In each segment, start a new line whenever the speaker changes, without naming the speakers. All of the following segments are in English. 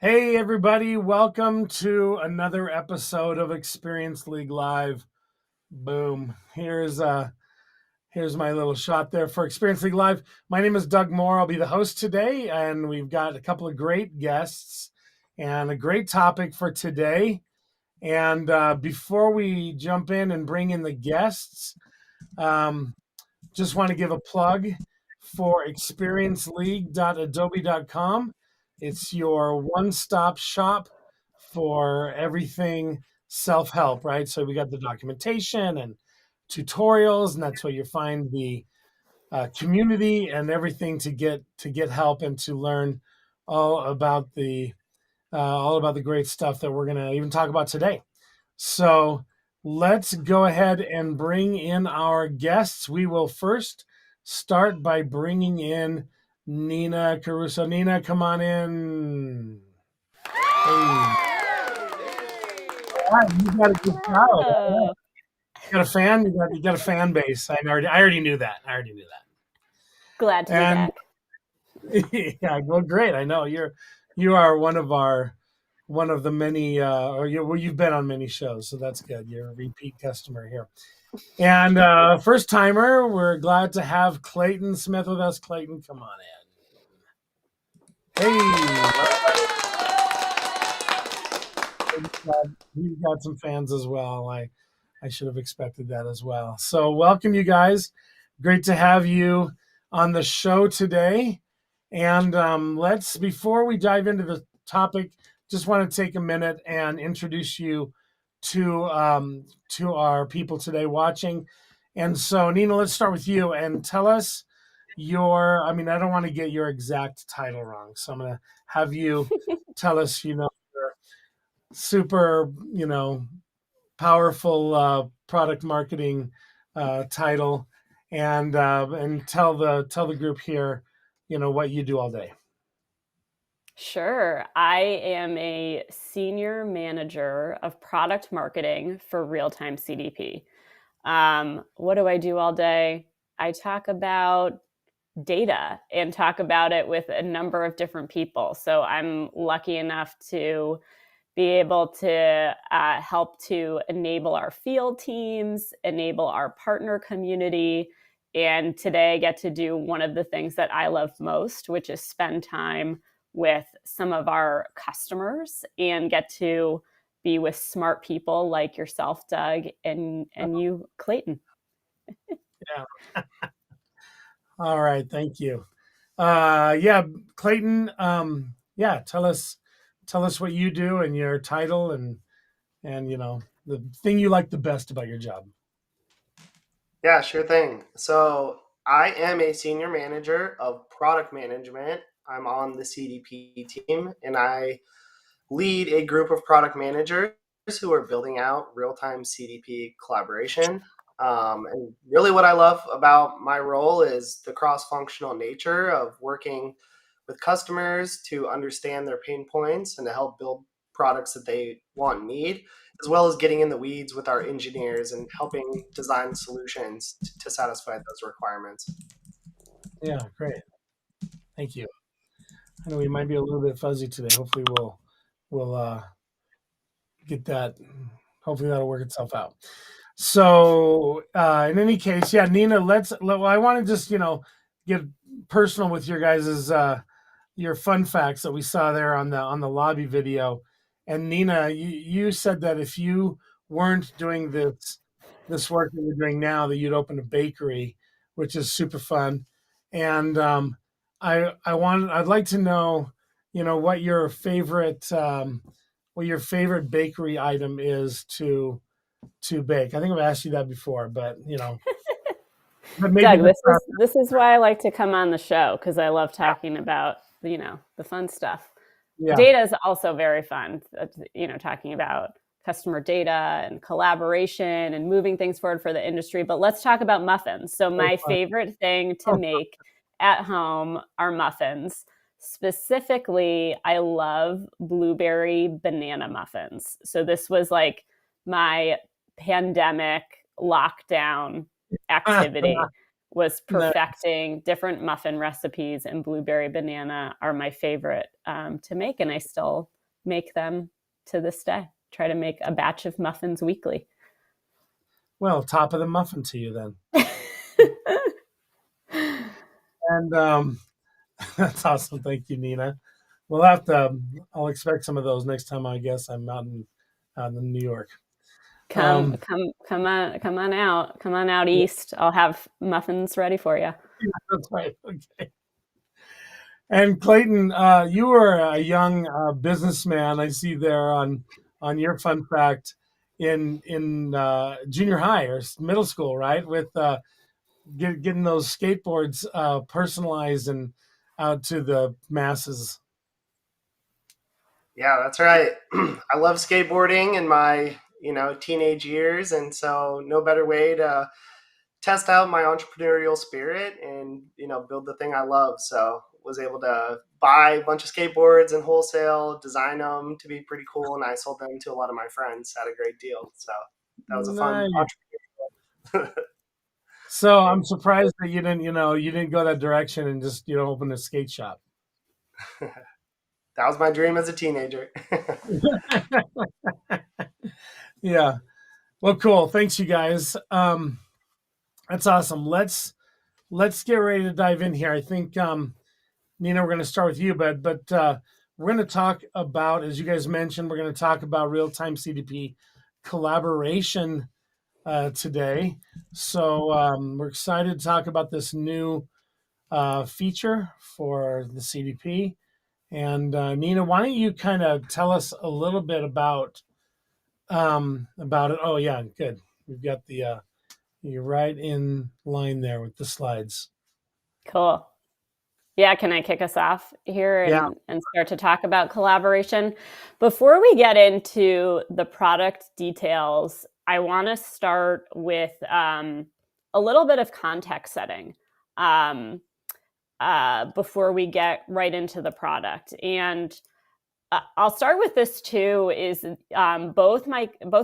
Hey everybody, welcome to another episode of Experience League Live. Boom. Here's my little shot there for Experience League Live. My name is Doug Moore. I'll be the host today, and we've got a couple of great guests and a great topic for today. And before we jump in and bring in the guests, just want to give a plug for experienceleague.adobe.com. It's your one-stop shop for everything self-help, right? So we got the documentation and tutorials, and that's where you find the community and everything to get help and to learn all about the great stuff that we're going to even talk about today. So let's go ahead and bring in our guests. We will first start by bringing in Nina Caruso. Nina, come on in. Hey. You got a good crowd.
Oh.
You got a fan. You got a fan base. I already knew that.
Glad to be back.
Yeah, well, great. I know you are one of the many, you've been on many shows, so that's good. You're a repeat customer here. And first timer, we're glad to have Clayton Smith with us. Clayton, come on in. Hey. We've got some fans as well. I should have expected that as well. So welcome, you guys. Great to have you on the show today. And before we dive into the topic, just want to take a minute and introduce you to our people today watching. And so, Nina, let's start with you and tell us I don't want to get your exact title wrong. So I'm going to have you tell us, your super, powerful product marketing title, and tell the group here, what you do all day.
Sure. I am a senior manager of product marketing for Real-Time CDP. What do I do all day? I talk about data and talk about it with a number of different people. So I'm lucky enough to be able to help to enable our field teams, enable our partner community. And today I get to do one of the things that I love most, which is spend time with some of our customers and get to be with smart people like yourself, Doug, and you, Clayton.
Yeah. All right. Thank you. Yeah, Clayton. Tell us what you do and your title and the thing you like the best about your job.
Yeah, sure thing. So I am a senior manager of product management. I'm on the CDP team, and I lead a group of product managers who are building out real-time CDP collaboration. And really what I love about my role is the cross-functional nature of working with customers to understand their pain points and to help build products that they want and need, as well as getting in the weeds with our engineers and helping design solutions to satisfy those requirements.
Yeah, great. Thank you. I know we might be a little bit fuzzy today. Hopefully we'll get that. Hopefully that'll work itself out. So in any case, yeah, Nina, I want to just, get personal with your guys's your fun facts that we saw there on the lobby video. And Nina, you said that if you weren't doing this work that you're doing now, that you'd open a bakery, which is super fun. And I'd like to know, what your favorite bakery item is to bake. I think I've asked you that before, but but maybe
Doug, this is why I like to come on the show, because I love talking about the fun stuff.
Yeah.
Data is also very fun. Talking about customer data and collaboration and moving things forward for the industry. But let's talk about muffins. So my favorite thing to make at home are muffins. Specifically, I love blueberry banana muffins. So this was like my pandemic lockdown activity was perfecting different muffin recipes, and blueberry banana are my favorite to make, and I still make them to this day. Try to make a batch of muffins weekly.
Well, top of the muffin to you then. And that's awesome. Thank you, Nina. We'll have to. I'll expect some of those next time. I guess I'm out in New York.
Come on out east. I'll have muffins ready for you.
That's right. Okay. And Clayton, you were a young businessman. I see there on your fun fact in junior high or middle school, right? With getting those skateboards personalized and out to the masses.
Yeah, that's right. I love skateboarding in my teenage years, and so no better way to test out my entrepreneurial spirit and build the thing I love. So was able to buy a bunch of skateboards and wholesale, design them to be pretty cool, and I sold them to a lot of my friends at a great deal. So that was a fun
Nice.
entrepreneurial.
So I'm surprised that you didn't go that direction and just open a skate shop.
That was my dream as a teenager.
Yeah. Well, cool. Thanks, you guys. That's awesome. Let's get ready to dive in here. I think Nina, we're going to start with you, but we're going to talk about, as you guys mentioned, we're going to talk about real-time CDP collaboration today. So we're excited to talk about this new feature for the CDP. And Nina, why don't you kind of tell us a little bit about it? Oh yeah, good. We've got the you're right in line there with the slides.
Cool. Yeah, can I kick us off here
Yeah.
and start to talk about collaboration? Before we get into the product details, I want to start with a little bit of context setting before we get right into the product. And I'll start with this too, is both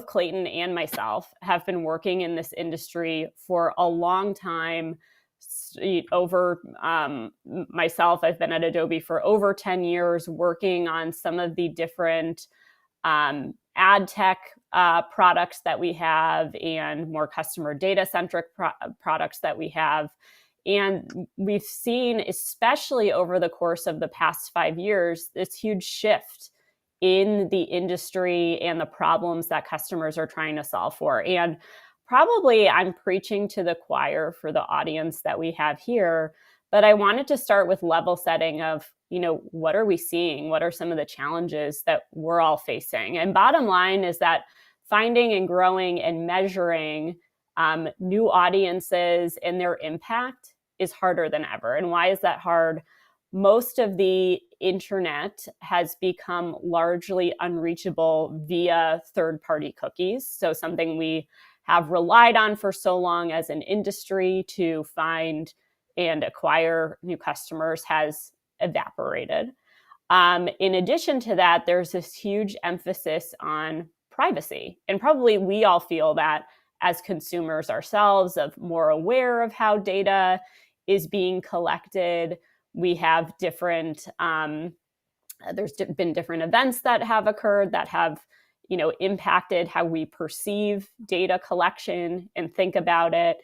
Clayton and myself have been working in this industry for a long time. Myself, I've been at Adobe for over 10 years, working on some of the different ad tech products that we have and more customer data centric products that we have. And we've seen, especially over the course of the past 5 years, this huge shift in the industry and the problems that customers are trying to solve for. And probably I'm preaching to the choir for the audience that we have here, but I wanted to start with level setting of, what are we seeing? What are some of the challenges that we're all facing? And bottom line is that finding and growing and measuring new audiences and their impact is harder than ever. And why is that hard? Most of the internet has become largely unreachable via third-party cookies. So something we have relied on for so long as an industry to find and acquire new customers has evaporated. In addition to that, there's this huge emphasis on privacy. And probably we all feel that as consumers ourselves, of more aware of how data is being collected. We have different, there's been different events that have occurred that have, impacted how we perceive data collection and think about it.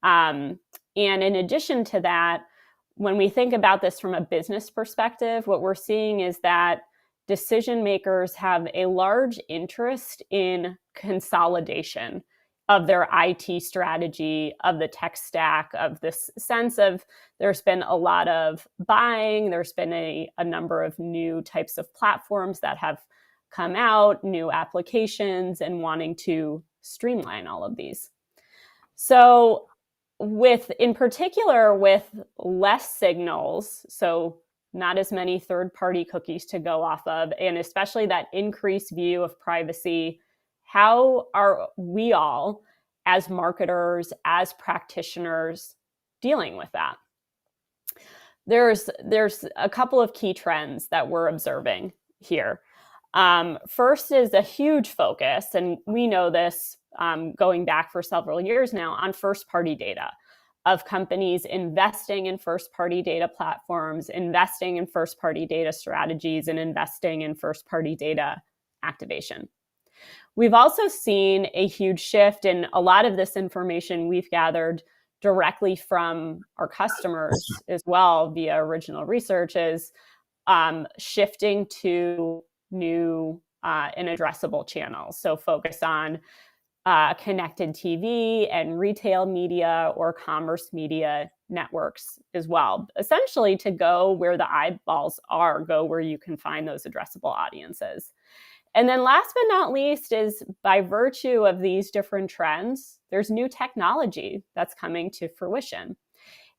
And in addition to that, when we think about this from a business perspective, what we're seeing is that decision makers have a large interest in consolidation of their IT strategy, of the tech stack, of this sense of there's been a lot of buying, there's been a number of new types of platforms that have come out, new applications, and wanting to streamline all of these. So in particular with less signals, so not as many third-party cookies to go off of, and especially that increased view of privacy, how are we all, as marketers, as practitioners, dealing with that? There's a couple of key trends that we're observing here. First is a huge focus, and we know this going back for several years now, on first-party data of companies investing in first-party data platforms, investing in first-party data strategies, and investing in first-party data activation. We've also seen a huge shift in a lot of this information we've gathered directly from our customers as well via original research is shifting to new and addressable channels. So focus on connected TV and retail media or commerce media networks as well. Essentially to go where the eyeballs are, go where you can find those addressable audiences. And then last but not least is by virtue of these different trends, there's new technology that's coming to fruition.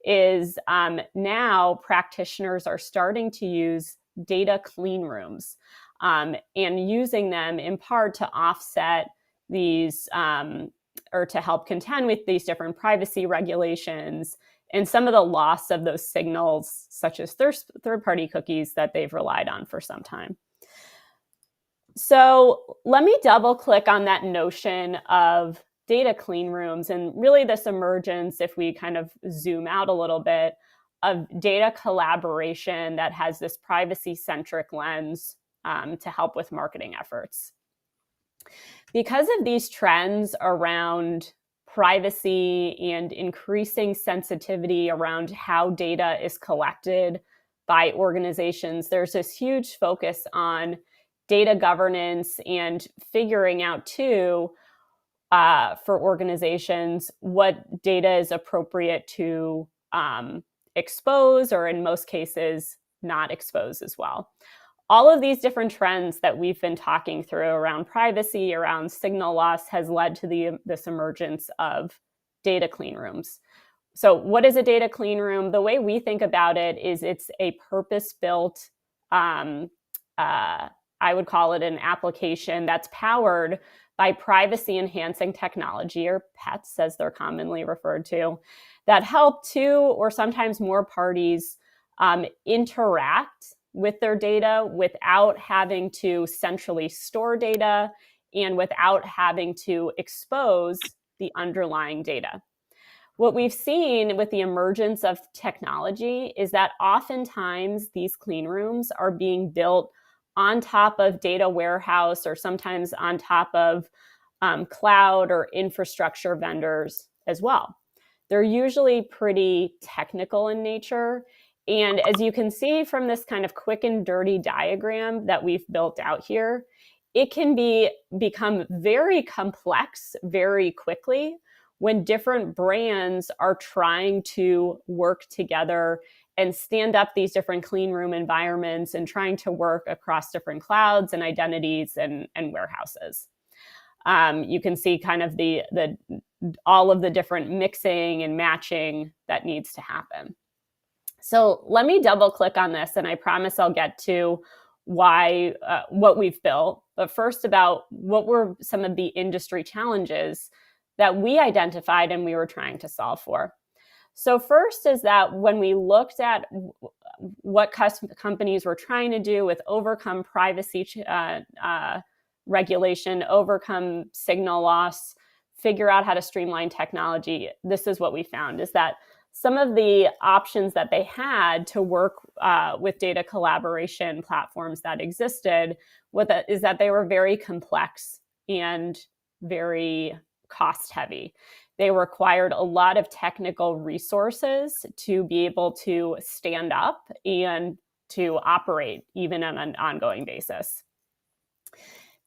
Now practitioners are starting to use data clean rooms and using them in part to offset these or to help contend with these different privacy regulations and some of the loss of those signals, such as third-party cookies that they've relied on for some time. So let me double click on that notion of data clean rooms and really this emergence, if we kind of zoom out a little bit, of data collaboration that has this privacy-centric lens to help with marketing efforts. Because of these trends around privacy and increasing sensitivity around how data is collected by organizations, there's this huge focus on data governance and figuring out too, for organizations, what data is appropriate to expose or in most cases, not expose as well. All of these different trends that we've been talking through around privacy, around signal loss has led to this emergence of data clean rooms. So what is a data clean room? The way we think about it is it's a purpose-built, I would call it an application that's powered by privacy-enhancing technology, or PETs as they're commonly referred to, that help two or sometimes more parties interact with their data without having to centrally store data and without having to expose the underlying data. What we've seen with the emergence of technology is that oftentimes these clean rooms are being built on top of data warehouse or sometimes on top of cloud or infrastructure vendors as well. They're usually pretty technical in nature. And as you can see from this kind of quick and dirty diagram that we've built out here, it can become very complex very quickly when different brands are trying to work together and stand up these different clean room environments and trying to work across different clouds and identities and warehouses. You can see kind of all of the different mixing and matching that needs to happen. So let me double click on this, and I promise I'll get to why what we've built. But first, about what were some of the industry challenges that we identified and we were trying to solve for. So first is that when we looked at what companies were trying to do with overcome privacy regulation, overcome signal loss, figure out how to streamline technology, this is what we found, is that some of the options that they had to work with data collaboration platforms that existed is that they were very complex and very cost heavy. They required a lot of technical resources to be able to stand up and to operate even on an ongoing basis.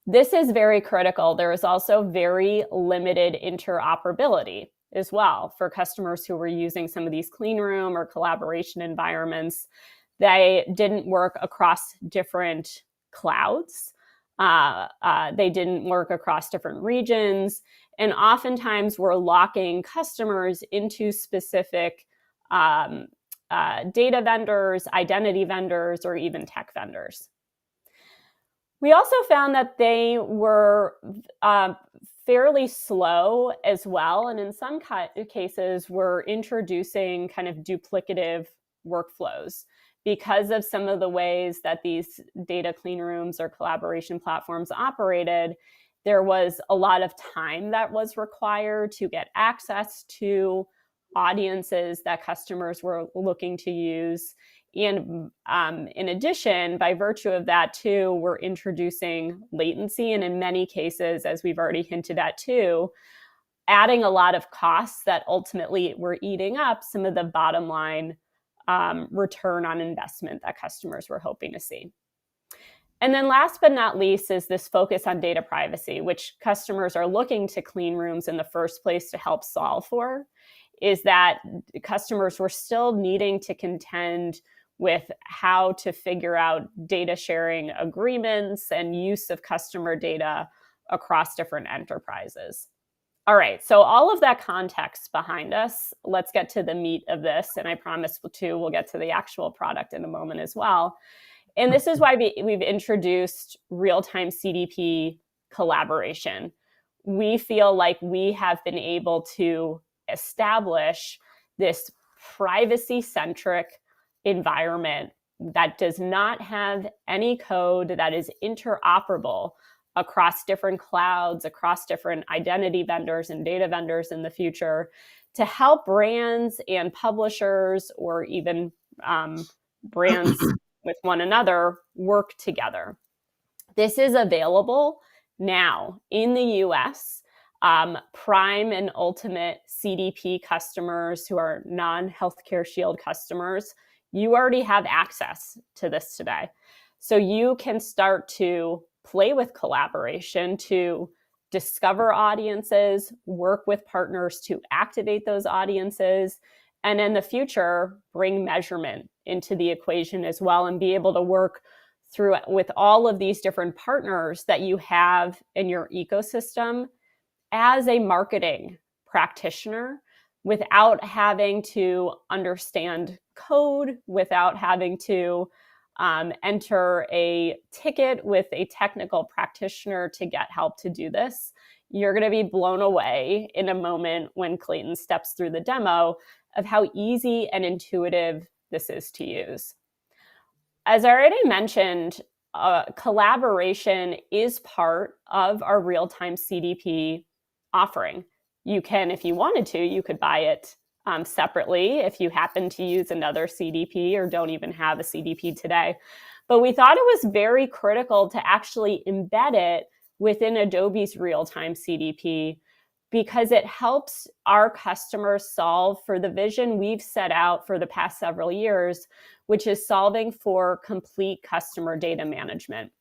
This is very critical. There is also very limited interoperability as well for customers who were using some of these clean room or collaboration environments. They didn't work across different clouds. They didn't work across different regions. And oftentimes we're locking customers into specific data vendors, identity vendors, or even tech vendors. We also found that they were fairly slow as well. And in some cases, were introducing kind of duplicative workflows because of some of the ways that these data clean rooms or collaboration platforms operated. There was a lot of time that was required to get access to audiences that customers were looking to use. And in addition, by virtue of that too, we're introducing latency. And in many cases, as we've already hinted at too, adding a lot of costs that ultimately were eating up some of the bottom line return on investment that customers were hoping to see. And then last but not least is this focus on data privacy, which customers are looking to clean rooms in the first place to help solve for, is that customers were still needing to contend with how to figure out data sharing agreements and use of customer data across different enterprises. All right, so all of that context behind us, let's get to the meat of this. And I promise we'll get to the actual product in a moment as well. And this is why we've introduced Real-Time CDP Collaboration. We feel like we have been able to establish this privacy-centric environment that does not have any code, that is interoperable across different clouds, across different identity vendors and data vendors in the future, to help brands and publishers, or even brands with one another, work together. This is available now in the US. Prime and Ultimate CDP customers who are non-Healthcare Shield customers, you already have access to this today. So you can start to play with collaboration to discover audiences, work with partners to activate those audiences, and in the future, bring measurement into the equation as well, and be able to work through with all of these different partners that you have in your ecosystem as a marketing practitioner, without having to understand code, without having to enter a ticket with a technical practitioner to get help to do this. You're going to be blown away in a moment when Clayton steps through the demo of how easy and intuitive this is to use. As I already mentioned, collaboration is part of our real-time CDP offering. You can, if you wanted to, you could buy it separately if you happen to use another CDP or don't even have a CDP today. But we thought it was very critical to actually embed it within Adobe's real-time CDP, because it helps our customers solve for the vision we've set out for the past several years, which is solving for complete customer data management.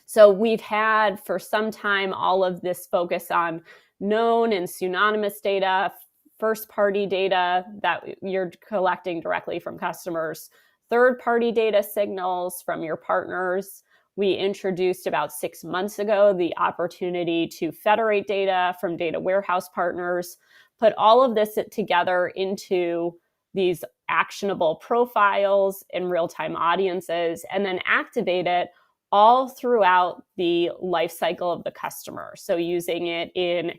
So we've had for some time all of this focus on known and pseudonymous data, first-party data that you're collecting directly from customers, third-party data signals from your partners. We introduced about 6 months ago the opportunity to federate data from data warehouse partners, put all of this together into these actionable profiles in real-time audiences, and then activate it all throughout the life cycle of the customer. So using it in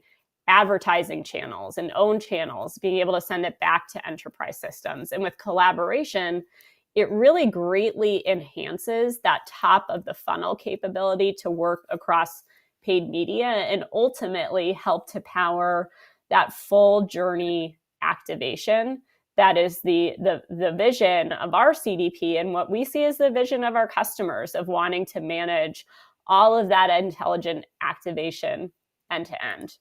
advertising channels and own channels, being able to send it back to enterprise systems. And with collaboration, it really greatly enhances that top of the funnel capability to work across paid media and ultimately help to power that full journey activation. That is the vision of our CDP, and what we see as the vision of our customers of wanting to manage all of that intelligent activation end to end.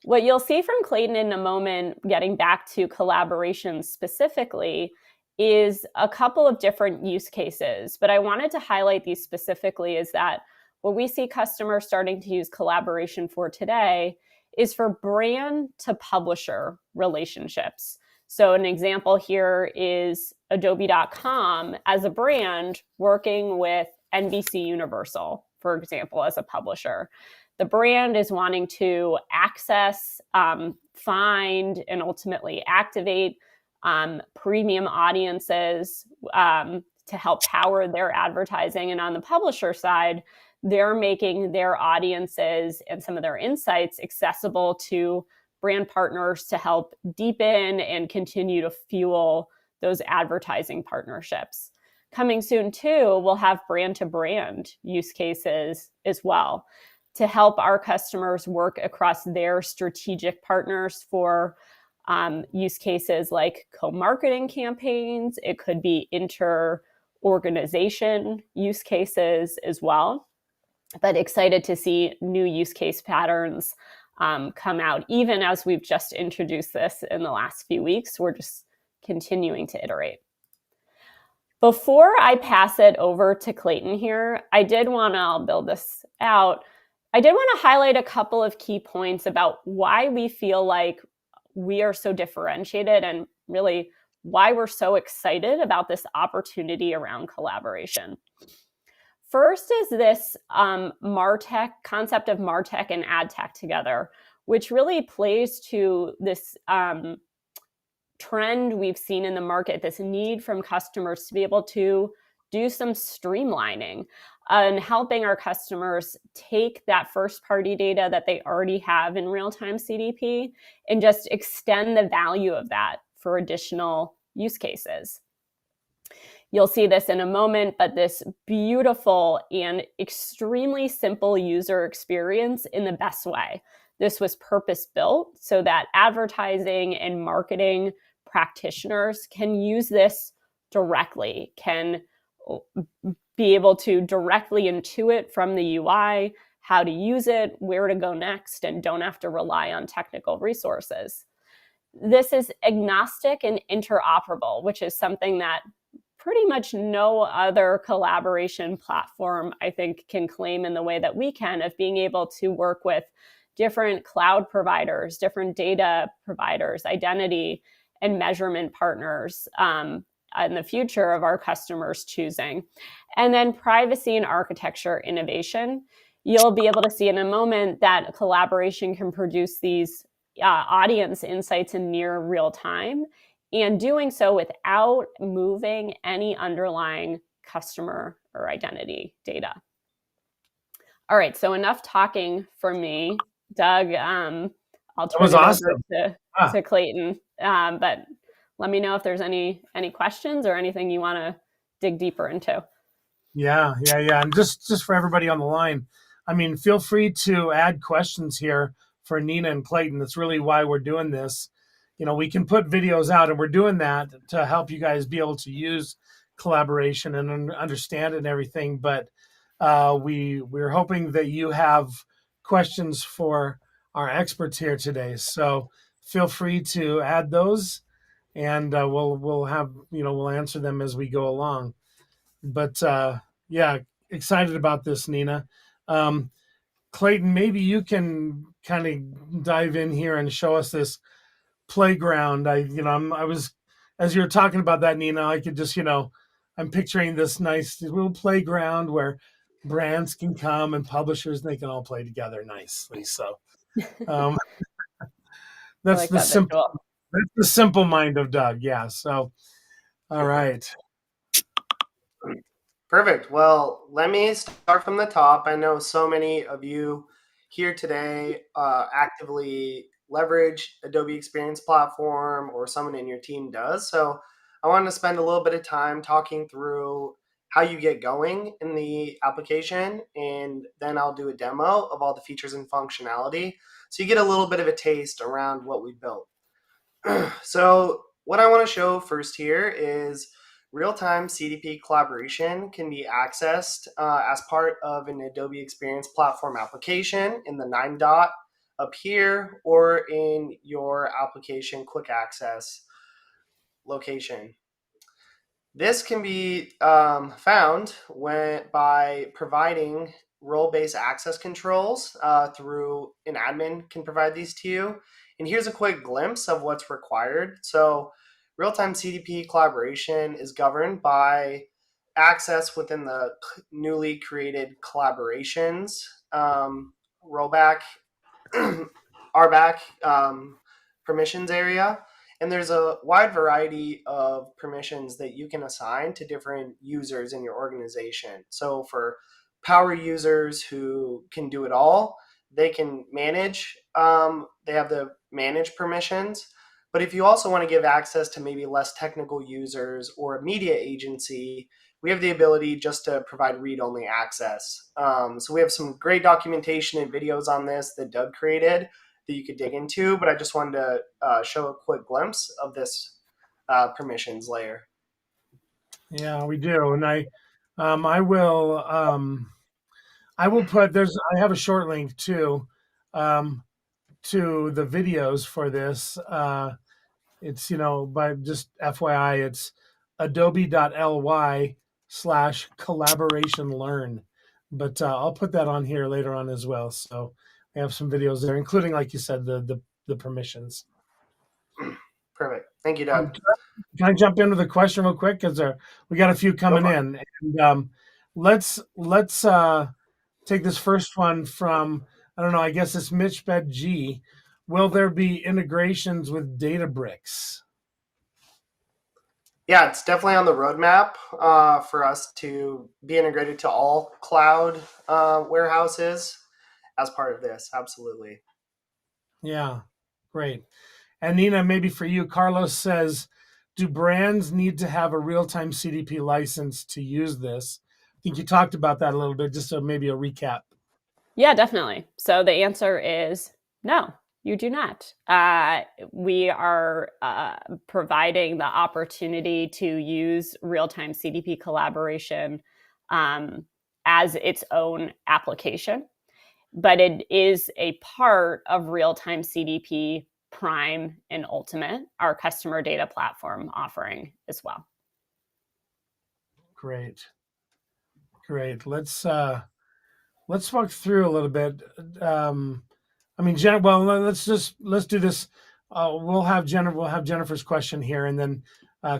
What you'll see from Clayton in a moment, getting back to collaboration specifically, is a couple of different use cases. But I wanted to highlight these specifically is that what we see customers starting to use collaboration for today is for brand to publisher relationships. So an example here is Adobe.com as a brand working with NBC Universal, for example, as a publisher. The brand is wanting to access, find, and ultimately activate premium audiences to help power their advertising. And on the publisher side, they're making their audiences and some of their insights accessible to brand partners to help deepen and continue to fuel those advertising partnerships. Coming soon, too, we'll have brand-to-brand use cases as well to help our customers work across their strategic partners for use cases like co-marketing campaigns. It could be inter-organization use cases as well. But excited to see new use case patterns come out, even as we've just introduced this in the last few weeks. We're just continuing to iterate. Before I pass it over to Clayton here, I'll build this out. I did want to highlight a couple of key points about why we feel like we are so differentiated and really why we're so excited about this opportunity around collaboration. First is this MarTech concept of MarTech and AdTech together, which really plays to this trend we've seen in the market, this need from customers to be able to do some streamlining and helping our customers take that first party data that they already have in real-time CDP and just extend the value of that for additional use cases. You'll see this in a moment, but this beautiful and extremely simple user experience in the best way. This was purpose-built so that advertising and marketing practitioners can use this directly, can be able to directly intuit from the UI how to use it, where to go next, and don't have to rely on technical resources. This is agnostic and interoperable, which is something that pretty much no other collaboration platform, I think, can claim in the way that we can, of being able to work with different cloud providers, different data providers, identity and measurement partners in the future of our customers choosing. And then privacy and architecture innovation. You'll be able to see in a moment that collaboration can produce these audience insights in near real time, and doing so without moving any underlying customer or identity data. All right, so enough talking from me. Doug, I'll turn it
awesome.
over to Clayton, but let me know if there's any questions or anything you want to dig deeper into.
Yeah. And just for everybody on the line, I mean, feel free to add questions here for Nina and Clayton. That's really why we're doing this. You know, we can put videos out, and we're doing that to help you guys be able to use collaboration and understand it and everything. But we're hoping that you have questions for our experts here today. So feel free to add those, and we'll answer them as we go along. But yeah, excited about this, Nina. Clayton, maybe you can kind of dive in here and show us this playground. I was, as you were talking about that, Nina, I could just, I'm picturing this nice little playground where brands can come and publishers, and they can all play together nicely. So that's
like
the
that
simple mind of Doug. Yeah. So, all right.
Perfect. Well, let me start from the top. I know so many of you here today actively leverage Adobe Experience Platform, or someone in your team does. So I wanted to spend a little bit of time talking through how you get going in the application, and then I'll do a demo of all the features and functionality, so you get a little bit of a taste around what we built. So what I want to show first here is Real-Time CDP Collaboration can be accessed as part of an Adobe Experience Platform application in the 9 dot up here, or in your application quick access location. This can be found by providing role-based access controls through an admin can provide these to you. And here's a quick glimpse of what's required. So Real-Time CDP Collaboration is governed by access within the newly created collaborations rollback, RBAC permissions area. And there's a wide variety of permissions that you can assign to different users in your organization. So for power users who can do it all, they can manage, they have the manage permissions. But if you also want to give access to maybe less technical users or a media agency, we have the ability just to provide read-only access. So we have some great documentation and videos on this that Doug created. that you could dig into, but I just wanted to show a quick glimpse of this permissions layer.
Yeah, we do, and I will put I have a short link too, um, to the videos for this. It's by just FYI, it's adobe.ly/collaboration learn. But I'll put that on here later on as well. So I have some videos there, including, like you said, the permissions.
Perfect. Thank you, Doug.
Can I jump in with a question real quick? Because we got a few
Go
coming
for it.
in, and let's take this first one from, I don't know. I guess it's Mitchbed G. Will there be integrations with Databricks?
Yeah, it's definitely on the roadmap for us to be integrated to all cloud warehouses as part of this. Absolutely.
Yeah, great. And Nina, maybe for you, Carlos says, do brands need to have a real-time CDP license to use this? I think you talked about that a little bit, just so maybe a recap.
Yeah, definitely. So the answer is no, you do not. We are providing the opportunity to use real-time CDP collaboration as its own application, but it is a part of real-time CDP Prime and Ultimate, our customer data platform offering as well.
Great. Let's walk through a little bit. I mean, well, let's do this. We'll have Jennifer's question here, and then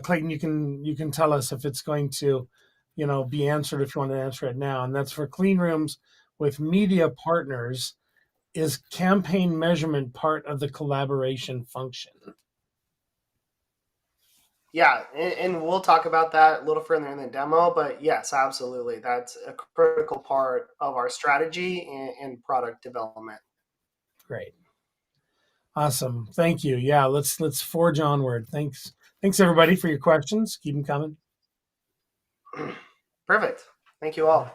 Clayton, you can tell us if it's going to, be answered if you want to answer it now. And that's for clean rooms with media partners. Is campaign measurement part of the collaboration function?
Yeah, and we'll talk about that a little further in the demo, but yes, absolutely. That's a critical part of our strategy and product development.
Great. Awesome. Thank you. Yeah, let's forge onward. Thanks everybody for your questions. Keep them coming.
Perfect. Thank you all.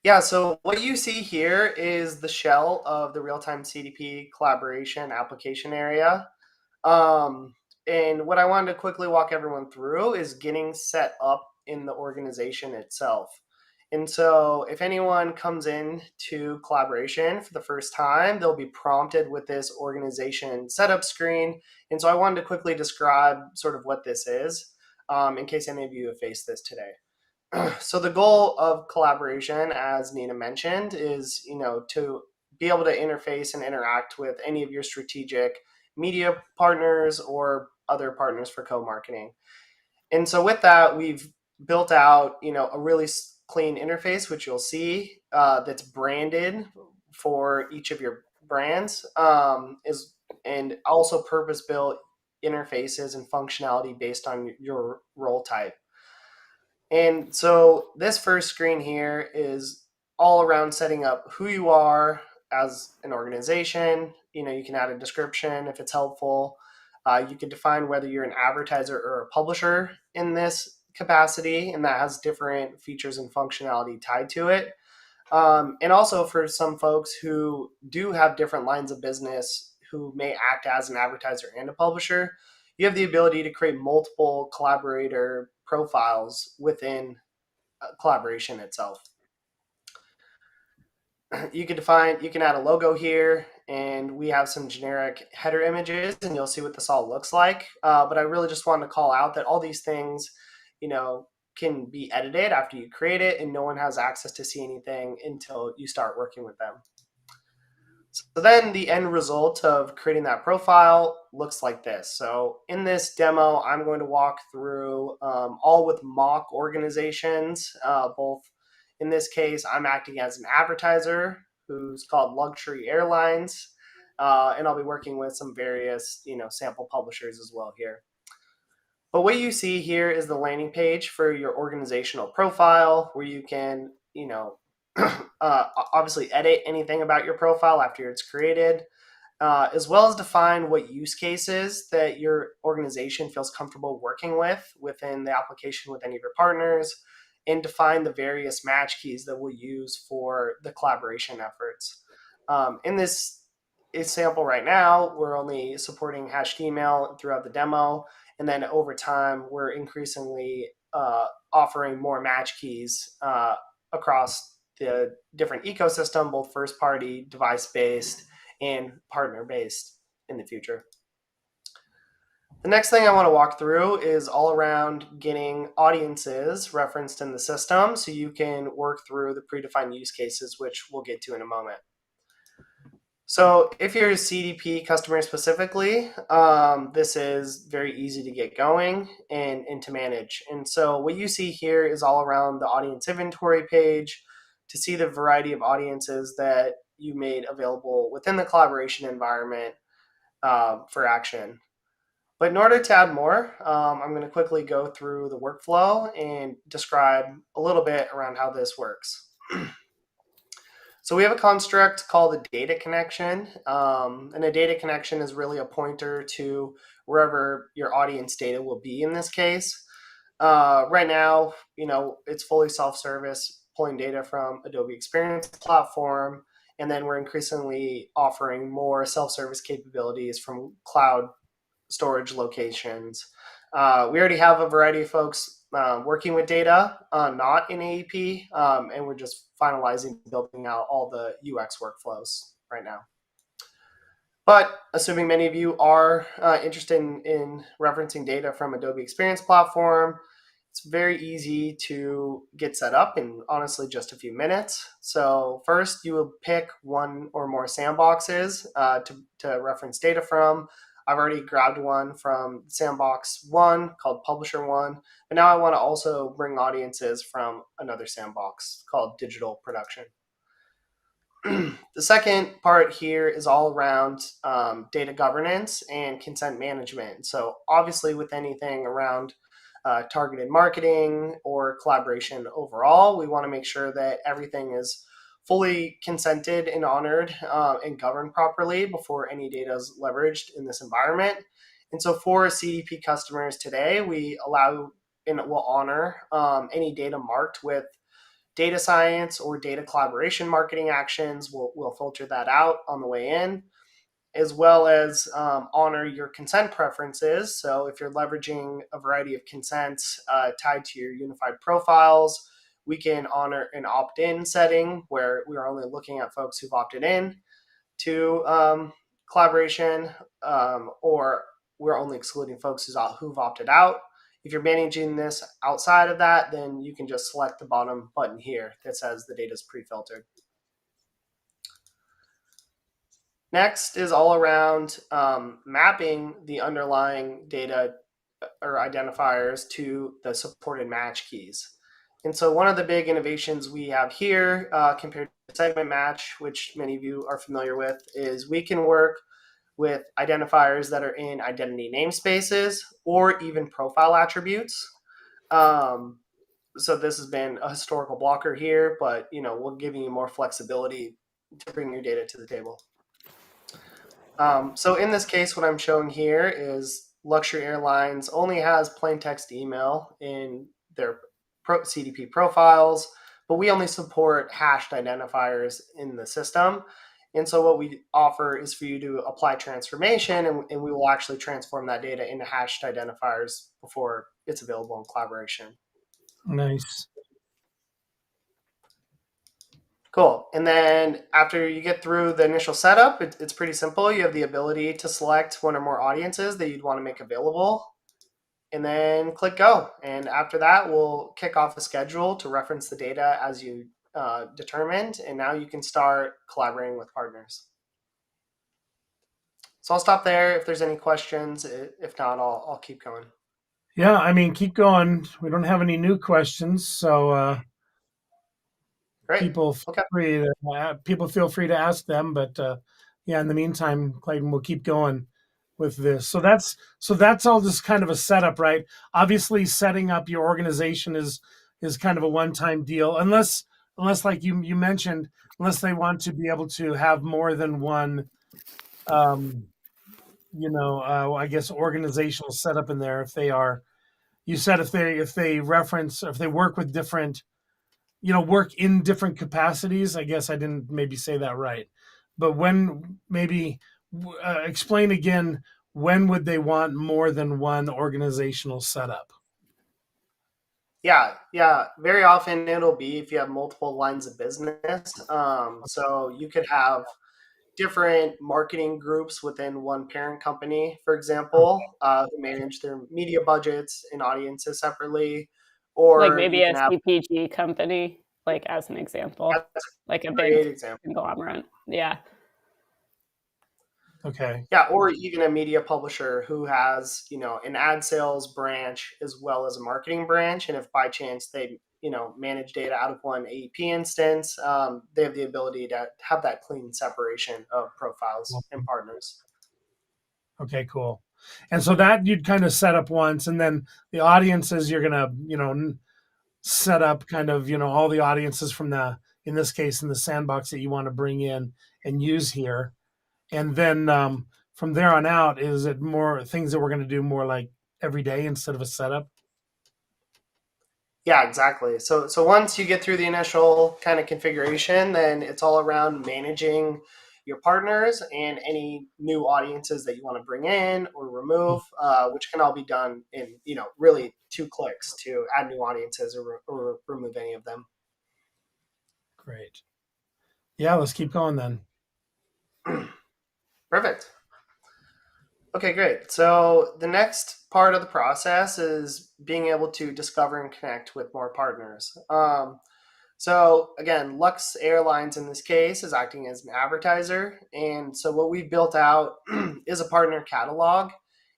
Yeah, so what you see here is the shell of the real-time CDP collaboration application area. And what I wanted to quickly walk everyone through is getting set up in the organization itself. And so if anyone comes in to collaboration for the first time, they'll be prompted with this organization setup screen. And so I wanted to quickly describe sort of what this is, in case any of you have faced this today. So the goal of collaboration, as Nina mentioned, is to be able to interface and interact with any of your strategic media partners or other partners for co-marketing. And so with that, we've built out a really clean interface, which you'll see that's branded for each of your brands, and also purpose-built interfaces and functionality based on your role type. And so this first screen here is all around setting up who you are as an organization. You can add a description if it's helpful. You can define whether you're an advertiser or a publisher in this capacity, and that has different features and functionality tied to it. And also for some folks who do have different lines of business who may act as an advertiser and a publisher, you have the ability to create multiple collaborator profiles within collaboration itself. You can add a logo here, and we have some generic header images, and you'll see what this all looks like. But I really just wanted to call out that all these things, can be edited after you create it, and no one has access to see anything until you start working with them. So then the end result of creating that profile looks like this. So in this demo, I'm going to walk through all with mock organizations. Both in this case, I'm acting as an advertiser who's called Luxury Airlines, and I'll be working with some various sample publishers as well here. But what you see here is the landing page for your organizational profile, where you can obviously edit anything about your profile after it's created, as well as define what use cases that your organization feels comfortable working with within the application with any of your partners, and define the various match keys that we'll use for the collaboration efforts. In this a sample right now, we're only supporting hashed email throughout the demo. And then over time, we're increasingly offering more match keys across the different ecosystem, both first party, device based, and partner based in the future. The next thing I want to walk through is all around getting audiences referenced in the system so you can work through the predefined use cases, which we'll get to in a moment. So if you're a CDP customer specifically, this is very easy to get going and to manage. And so what you see here is all around the audience inventory page to see the variety of audiences that you made available within the collaboration environment for action. But in order to add more, I'm going to quickly go through the workflow and describe a little bit around how this works. So we have a construct called a data connection, and a data connection is really a pointer to wherever your audience data will be in this case. Right now, it's fully self-service, pulling data from Adobe Experience Platform, and then we're increasingly offering more self-service capabilities from cloud storage locations. We already have a variety of folks working with data, not in AEP, and we're just finalizing building out all the UX workflows right now. But assuming many of you are interested in referencing data from Adobe Experience Platform, it's very easy to get set up in honestly just a few minutes. So first you will pick one or more sandboxes to reference data from. I've already grabbed one from Sandbox 1 called Publisher 1, but now I want to also bring audiences from another sandbox called Digital Production. The second part here is all around data governance and consent management. So obviously with anything around targeted marketing or collaboration overall, we want to make sure that everything is fully consented and honored and governed properly before any data is leveraged in this environment. And so for CDP customers today, we allow and will honor any data marked with data science or data collaboration marketing actions. We'll filter that out on the way in, as well as honor your consent preferences. So if you're leveraging a variety of consents tied to your unified profiles, we can honor an opt-in setting where we are only looking at folks who've opted in to collaboration, or we're only excluding folks who've opted out. If you're managing this outside of that, then you can just select the bottom button here that says the data is pre-filtered. Next is all around mapping the underlying data or identifiers to the supported match keys. And so one of the big innovations we have here compared to segment match, which many of you are familiar with, is we can work with identifiers that are in identity namespaces or even profile attributes. So this has been a historical blocker here, but we're giving you more flexibility to bring your data to the table. So in this case, what I'm showing here is Luxury Airlines only has plain text email in their CDP profiles, but we only support hashed identifiers in the system. And so what we offer is for you to apply transformation, and we will actually transform that data into hashed identifiers before it's available in collaboration.
Nice.
Cool. And then after you get through the initial setup, it's pretty simple. You have the ability to select one or more audiences that you'd want to make available, and then click go. And after that, we'll kick off a schedule to reference the data as you determined. And now you can start collaborating with partners. So I'll stop there if there's any questions. If not, I'll keep going.
Yeah, I mean, keep going. We don't have any new questions, so
Great.
people feel free to ask them. But yeah, in the meantime, Clayton, we'll keep going with this. So that's all just kind of a setup, right? Obviously, setting up your organization is kind of a one-time deal, unless like you mentioned, unless they want to be able to have more than one, I guess organizational setup in there. If they are, you said if they reference, if they work with different, work in different capacities. I guess I didn't maybe say that right, but when maybe explain again, when would they want more than one organizational setup?
Yeah. Very often it'll be if you have multiple lines of business. So you could have different marketing groups within one parent company, for example, who manage their media budgets and audiences separately.
Like
Or
maybe
you
a
can have,
CPG company, like as an example,
that's
like a
a
big
great example.
conglomerate. Yeah.
Okay.
Yeah, or even a media publisher who has, an ad sales branch as well as a marketing branch. And if by chance they, manage data out of one AEP instance, they have the ability to have that clean separation of profiles and partners.
Okay, cool. And so that you'd kind of set up once, and then the audiences you're gonna, set up kind of, all the audiences from in this case, in the sandbox that you want to bring in and use here. And then from there on out, is it more things that we're going to do more like every day instead of a setup?
Yeah, exactly. So once you get through the initial kind of configuration, then it's all around managing your partners and any new audiences that you want to bring in or remove, which can all be done in really 2 clicks to add new audiences or remove any of them.
Great. Yeah, let's keep going then.
Perfect. Okay, great. So the next part of the process is being able to discover and connect with more partners. So again, Lux Airlines in this case is acting as an advertiser. And so what we've built out is a partner catalog.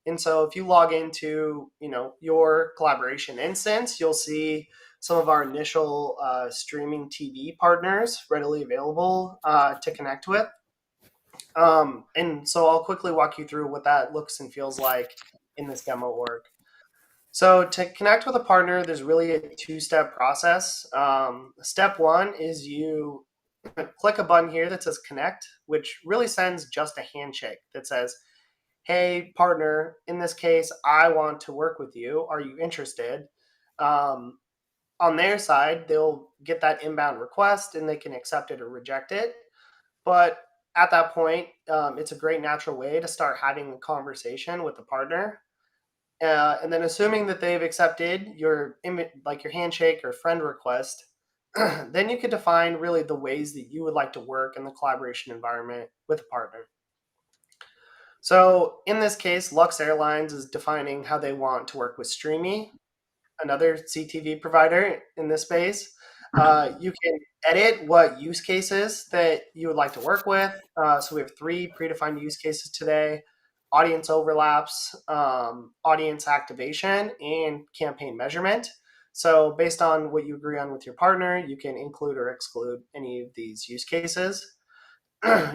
And so if you log into, your collaboration instance, you'll see some of our initial streaming TV partners readily available to connect with. And so I'll quickly walk you through what that looks and feels like in this demo org. So to connect with a partner, there's really a two-step process. Step one is you click a button here that says connect, which really sends just a handshake that says, hey, partner, in this case, I want to work with you. Are you interested? Um, on their side, they'll get that inbound request and they can accept it or reject it. But at that point, it's a great natural way to start having a conversation with the partner. And then assuming that they've accepted like your handshake or friend request, then you could define really the ways that you would like to work in the collaboration environment with a partner. So in this case, Lux Airlines is defining how they want to work with Streamy, another CTV provider in this space. You can edit what use cases that you would like to work with. So we have 3 predefined use cases today: audience overlaps, audience activation, and campaign measurement. So based on what you agree on with your partner, you can include or exclude any of these use cases.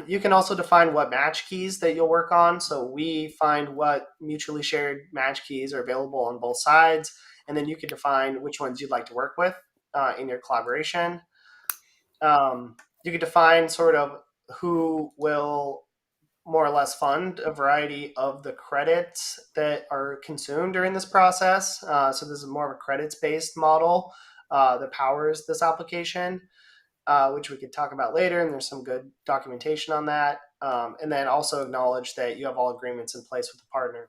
You can also define what match keys that you'll work on. So we find what mutually shared match keys are available on both sides, and then you can define which ones you'd like to work with in your collaboration. You can define sort of who will more or less fund a variety of the credits that are consumed during this process. So this is more of a credits-based model that powers this application, which we could talk about later, and there's some good documentation on that. And then also acknowledge that you have all agreements in place with the partner.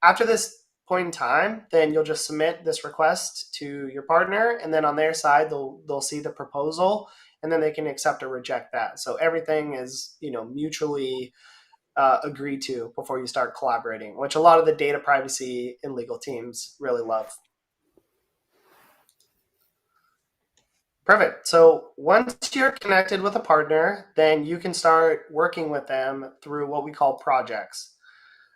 After this point in time, then you'll just submit this request to your partner, and then on their side, they'll see the proposal, and then they can accept or reject that. So everything is mutually agreed to before you start collaborating, which a lot of the data privacy and legal teams really love. Perfect. So once you're connected with a partner, then you can start working with them through what we call projects.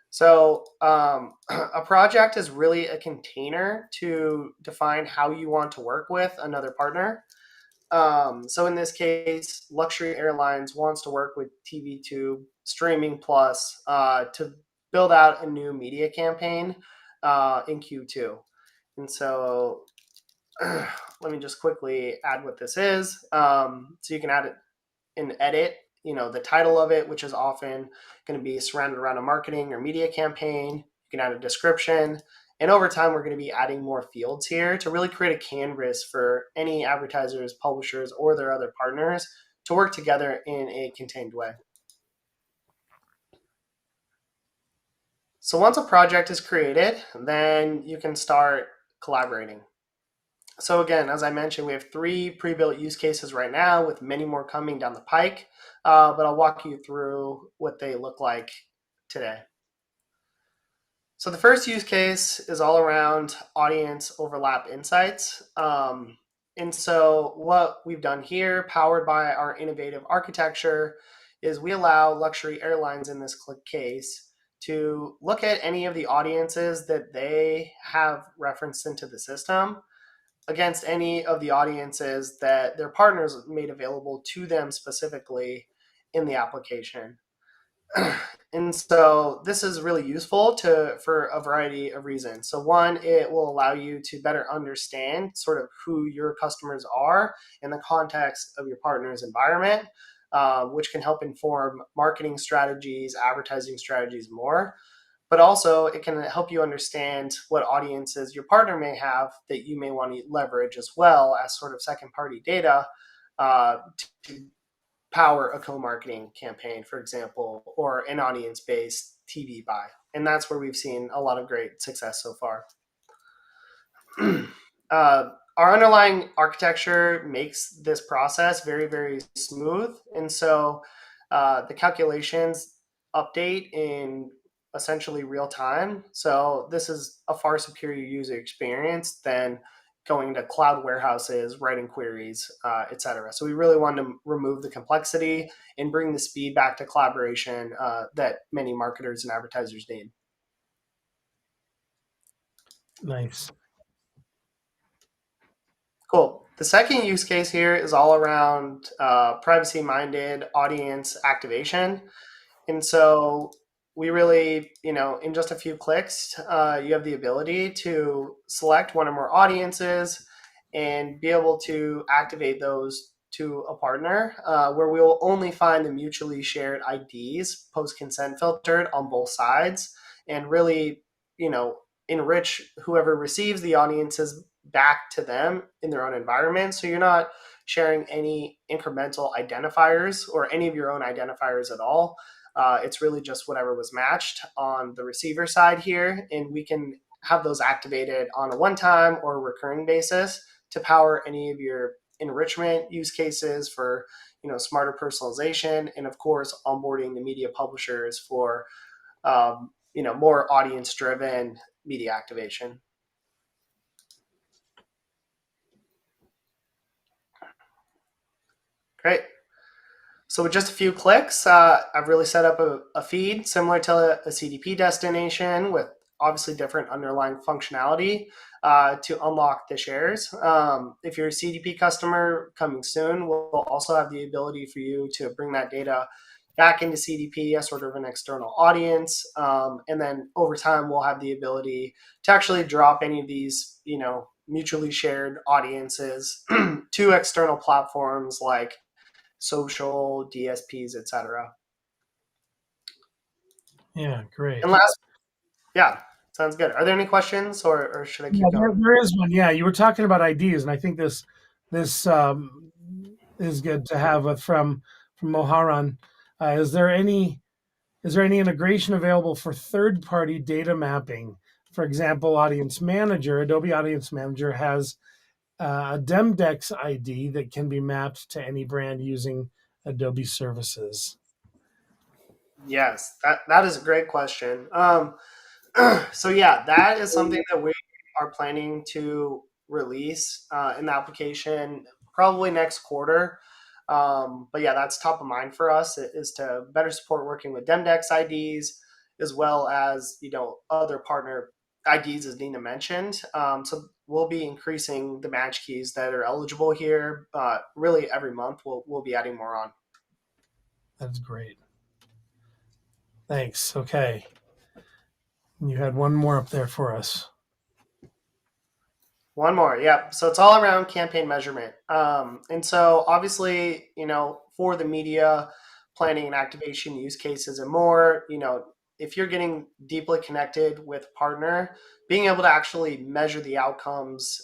So a project is really a container to define how you want to work with another partner. So in this case, Luxury Airlines wants to work with TV2 Streaming Plus to build out a new media campaign in Q2. And so let me just quickly add what this is. So you can add it in edit, the title of it, which is often going to be surrounded around a marketing or media campaign. You can add a description. And over time, we're going to be adding more fields here to really create a canvas for any advertisers, publishers, or their other partners to work together in a contained way. So once a project is created, then you can start collaborating. So again, as I mentioned, we have 3 pre-built use cases right now with many more coming down the pike, but I'll walk you through what they look like today. So the first use case is all around audience overlap insights. And so what we've done here, powered by our innovative architecture, is we allow luxury airlines in this case to look at any of the audiences that they have referenced into the system against any of the audiences that their partners made available to them specifically in the application. And so this is really useful for a variety of reasons. So one, it will allow you to better understand sort of who your customers are in the context of your partner's environment, which can help inform marketing strategies, advertising strategies more. But also it can help you understand what audiences your partner may have that you may want to leverage as well as sort of second party data to power a co-marketing campaign, for example, or an audience-based TV buy. And that's where we've seen a lot of great success so far. Our underlying architecture makes this process very, very smooth. And so the calculations update in essentially real time. So this is a far superior user experience than going to cloud warehouses, writing queries, et cetera. So we really want to remove the complexity and bring the speed back to collaboration that many marketers and advertisers need.
Nice.
Cool. The second use case here is all around privacy-minded audience activation. And so we really, in just a few clicks, you have the ability to select one or more audiences and be able to activate those to a partner where we will only find the mutually shared IDs post-consent filtered on both sides and really, enrich whoever receives the audiences back to them in their own environment. So you're not sharing any incremental identifiers or any of your own identifiers at all. It's really just whatever was matched on the receiver side here, and we can have those activated on a one-time or recurring basis to power any of your enrichment use cases for smarter personalization, and of course onboarding the media publishers for more audience-driven media activation. Great. So with just a few clicks, I've really set up a feed similar to a CDP destination with obviously different underlying functionality to unlock the shares. If you're a CDP customer coming soon, we'll also have the ability for you to bring that data back into CDP as sort of an external audience. And then over time, we'll have the ability to actually drop any of these, mutually shared audiences to external platforms like social, DSPs, etc.
Yeah, great.
And yeah, sounds good. Are there any questions, or should I keep going?
There is one. Yeah, you were talking about IDs, and I think this is good to have from Moharan. Is there any integration available for third-party data mapping? For example, Audience Manager, Adobe Audience Manager has a Demdex ID that can be mapped to any brand using Adobe services.
Yes, that is a great question. So yeah, that is something that we are planning to release in the application probably next quarter. But yeah, that's top of mind for us is to better support working with Demdex IDs as well as other partner IDs as Nina mentioned. So we'll be increasing the match keys that are eligible here. Really every month we'll be adding more on.
That's great. Thanks. Okay. You had one more up there for us.
One more, yeah. So it's all around campaign measurement. And so obviously, for the media planning and activation use cases and more, if you're getting deeply connected with a partner, being able to actually measure the outcomes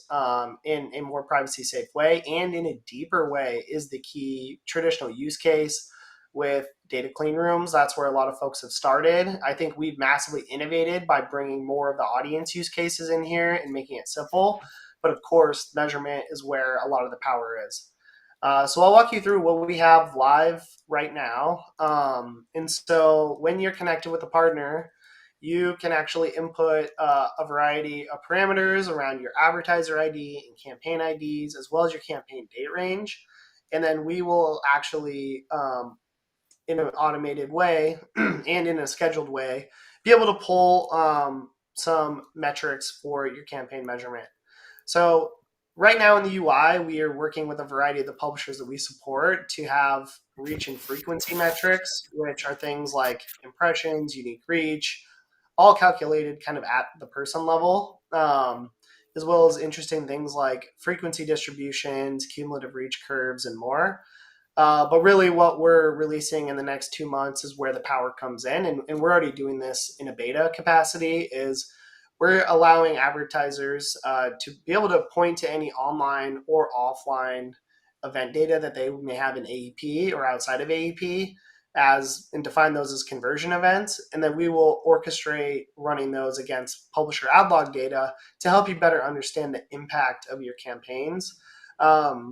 in a more privacy safe way and in a deeper way is the key traditional use case with data clean rooms. That's where a lot of folks have started. I think we've massively innovated by bringing more of the audience use cases in here and making it simple. But of course, measurement is where a lot of the power is. So I'll walk you through what we have live right now. And so when you're connected with a partner, you can actually input a variety of parameters around your advertiser ID and campaign IDs, as well as your campaign date range. And then we will actually, in an automated way and in a scheduled way, be able to pull some metrics for your campaign measurement. So right now in the UI, we are working with a variety of the publishers that we support to have reach and frequency metrics, which are things like impressions, unique reach, all calculated kind of at the person level, as well as interesting things like frequency distributions, cumulative reach curves, and more. But really, what we're releasing in the next 2 months is where the power comes in, and we're already doing this in a beta capacity. Is we're allowing advertisers to be able to point to any online or offline event data that they may have in AEP or outside of AEP as and define those as conversion events. And then we will orchestrate running those against publisher ad log data to help you better understand the impact of your campaigns.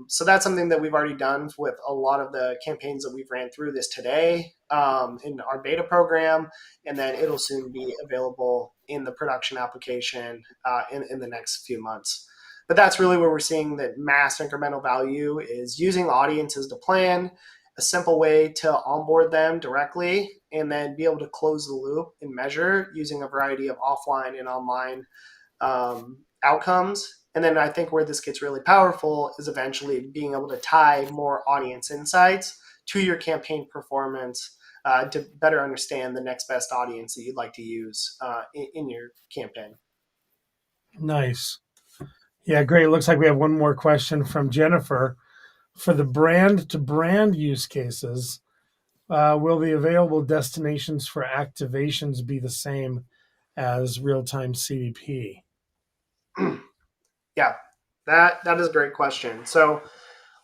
So that's something that we've already done with a lot of the campaigns that we've ran through this today in our beta program, and then it'll soon be available in the production application in the next few months. But that's really where we're seeing that mass incremental value is using audiences to plan, a simple way to onboard them directly, and then be able to close the loop and measure using a variety of offline and online outcomes. And then I think where this gets really powerful is eventually being able to tie more audience insights to your campaign performance to better understand the next best audience that you'd like to use in your campaign.
Nice. Yeah, great. It looks like we have one more question from Jennifer. For the brand to brand use cases, will the available destinations for activations be the same as real-time CDP?
Yeah, that is a great question. So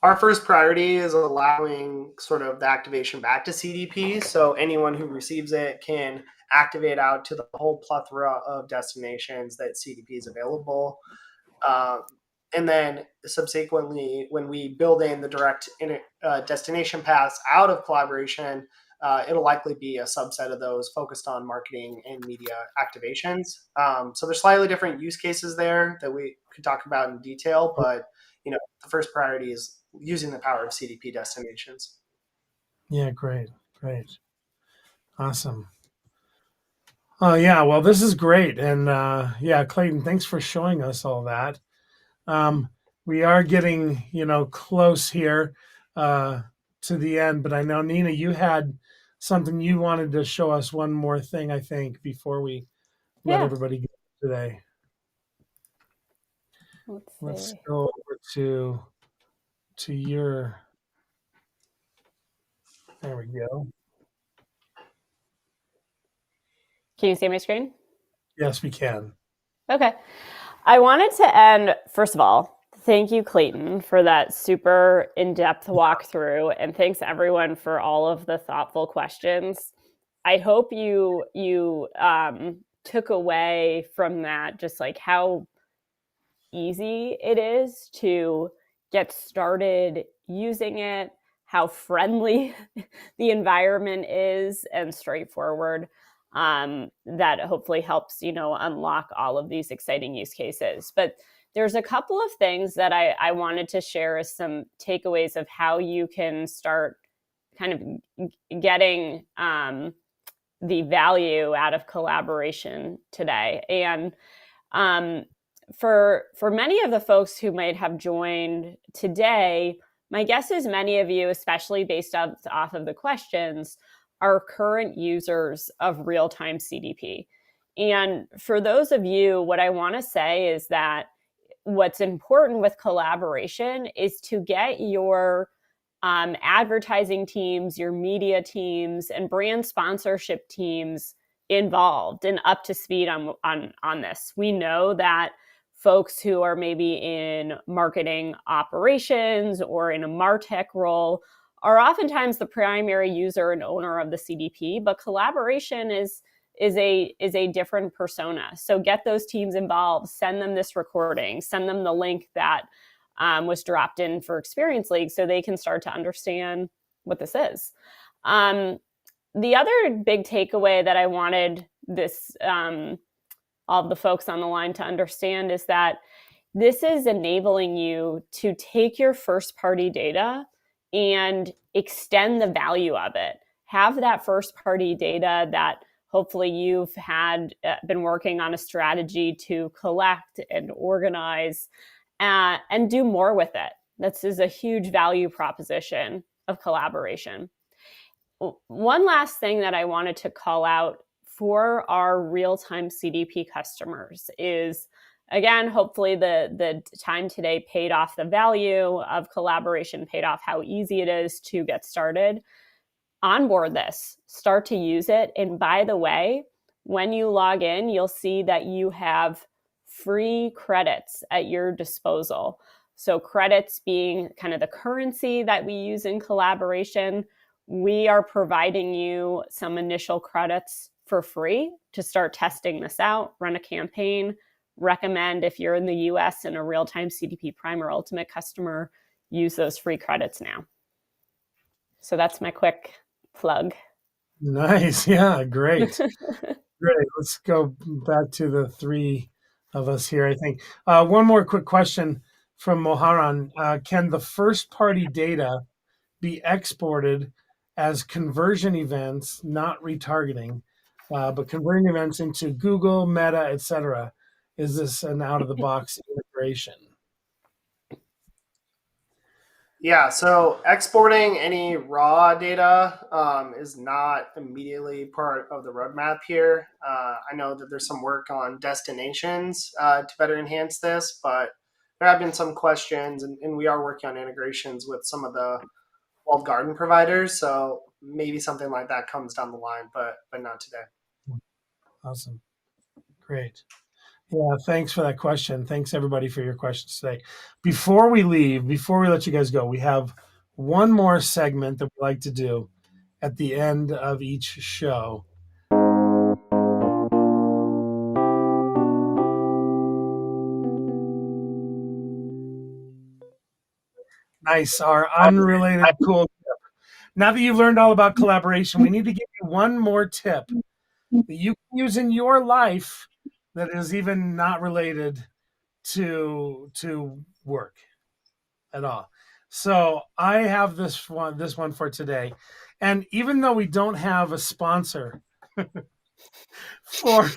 our first priority is allowing sort of the activation back to CDP. So anyone who receives it can activate out to the whole plethora of destinations that CDP is available. And then subsequently, when we build in the direct destination paths out of collaboration, it'll likely be a subset of those focused on marketing and media activations. So there's slightly different use cases there that we could talk about in detail, but the first priority is using the power of CDP destinations.
Yeah, great. Awesome. Oh, yeah, well, this is great. And yeah, Clayton, thanks for showing us all that. We are getting, close here to the end, but I know, Nina, you had something you wanted to show us one more thing, I think, before we let everybody go today. Let's go over to your, there we go.
Can you see my screen?
Yes, we can.
Okay. I wanted to end, first of all, thank you, Clayton, for that super in-depth walkthrough, and thanks everyone for all of the thoughtful questions. I hope you took away from that just like how easy it is to get started using it, how friendly the environment is, and straightforward. That hopefully helps, unlock all of these exciting use cases. But there's a couple of things that I wanted to share as some takeaways of how you can start kind of getting the value out of collaboration today. And for many of the folks who might have joined today, my guess is many of you, especially based off of the questions, are current users of real-time CDP. And for those of you, what I want to say is that what's important with collaboration is to get your advertising teams, your media teams, and brand sponsorship teams involved and up to speed on this. We know that folks who are maybe in marketing operations or in a MarTech role are oftentimes the primary user and owner of the CDP, but collaboration is a different persona. So get those teams involved, send them this recording, send them the link that was dropped in for Experience League so they can start to understand what this is. The other big takeaway that I wanted this all of the folks on the line to understand is that this is enabling you to take your first party data and extend the value of it. Have that first party data that hopefully you've had been working on a strategy to collect and organize and do more with it. This is a huge value proposition of collaboration. One last thing that I wanted to call out for our real-time CDP customers is, again, hopefully the time today paid off the value of collaboration, paid off how easy it is to get started. Onboard this, start to use it. And by the way, when you log in, you'll see that you have free credits at your disposal. So credits being kind of the currency that we use in collaboration, we are providing you some initial credits for free to start testing this out, run a campaign. Recommend if you're in the US and a real-time CDP Prime or Ultimate customer, use those free credits now. So that's my quick plug.
Nice. Yeah, great. Great. Let's go back to the three of us here, I think. One more quick question from Moharan. Can the first party data be exported as conversion events, not retargeting, but converting events into Google, Meta, etc.? Is this an out-of-the-box integration?
Yeah, so exporting any raw data is not immediately part of the roadmap here. I know that there's some work on destinations to better enhance this, but there have been some questions, and we are working on integrations with some of the walled garden providers. So maybe something like that comes down the line, but not today.
Awesome. Great. Yeah, thanks for that question. Thanks everybody for your questions today. Before we leave, before we let you guys go, we have one more segment that we like to do at the end of each show. Nice, our unrelated cool tip. Now that you've learned all about collaboration, we need to give you one more tip that you can use in your life that is even not related to work at all. So I have this one for today. And even though we don't have a sponsor for,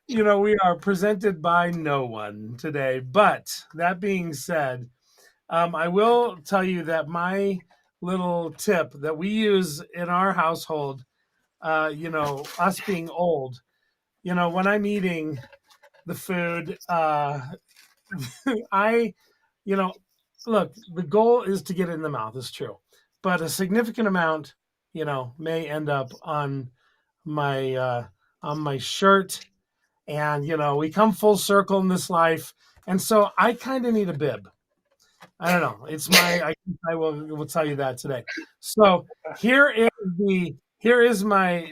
we are presented by no one today. But that being said, I will tell you that my little tip that we use in our household, us being old, when I'm eating the food, I, look, the goal is to get it in the mouth, is true. But a significant amount, may end up on my shirt. And, we come full circle in this life. And so I kind of need a bib. I don't know. It's I will tell you that today. So here is my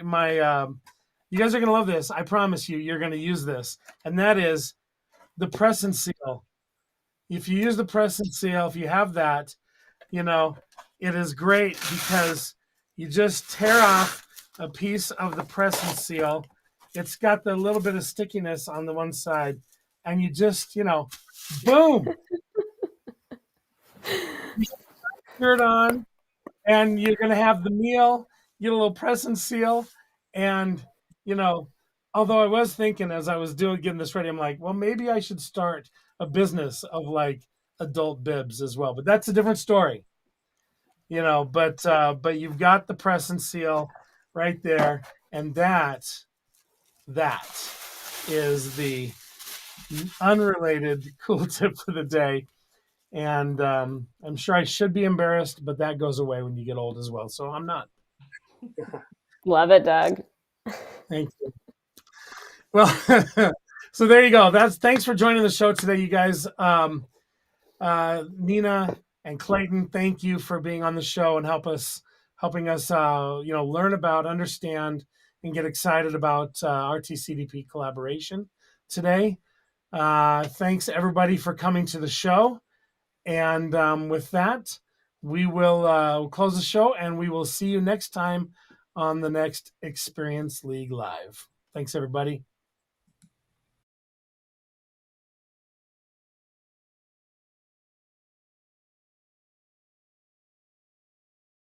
you guys are going to love this. I promise you're going to use this. And that is the press and seal. If you use the press and seal, if you have that, it is great because you just tear off a piece of the press and seal. It's got the little bit of stickiness on the one side, and you just, boom. Shirt on, and you're going to have the meal, get a little press and seal, and, although I was thinking as I was getting this ready, I'm like, well, maybe I should start a business of like adult bibs as well, but that's a different story, but you've got the press and seal right there. And that is the unrelated cool tip for the day. And I'm sure I should be embarrassed, but that goes away when you get old as well. So I'm not.
Love it, Doug.
Thank you. Well, so there you go. Thanks for joining the show today, you guys. Nina and Clayton, thank you for being on the show and helping us, learn about, understand, and get excited about RT-CDP collaboration today. Thanks everybody for coming to the show. And with that, we will close the show, and we will see you next time on the next Experience League Live. Thanks, everybody.